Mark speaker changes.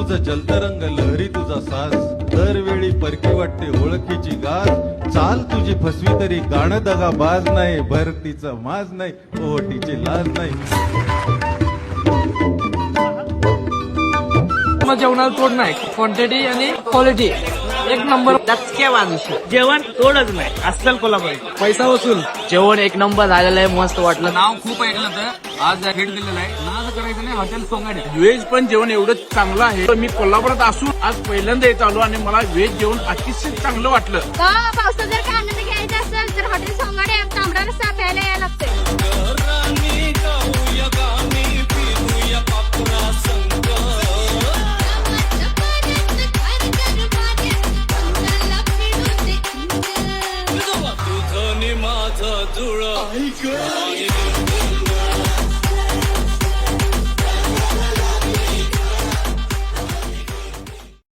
Speaker 1: तुझं जलतरंग लहरी तुझा साज, दरवेळी परकी वाटते ओळखीची गाज, चाल तुझी फसवी तरी गाणं दगा बाज नाही, भरतीचा माज नाही, ओटीची लाज नाही.
Speaker 2: जेवणाला तोड नाही, क्वांटिटी आणि क्वालिटी एक नंबर.
Speaker 3: दचक्या माणूस जेवण तोडच नाही, अस्सल कोल्हापुरी.
Speaker 2: पैसा वसूल
Speaker 3: जेवण एक नंबर झालेलं आहे, मस्त वाटलं.
Speaker 2: नाव खूप ऐकलं तर आज भेट दिलेलं आहे. नाव करायचं नाही, हॉटेल सोंगाडे.
Speaker 4: व्हेज पण जेवण एवढं चांगलं आहे. मी कोल्हापुरात असून आज पहिल्यांदा येत आलो आणि मला व्हेज जेवण अतिशय चांगलं वाटलं.
Speaker 5: पावसात जर का आनंद घ्यायचा असेल तर हॉटेल सोंगाडे तांबडा रस्सा प्यायला यायला लागते.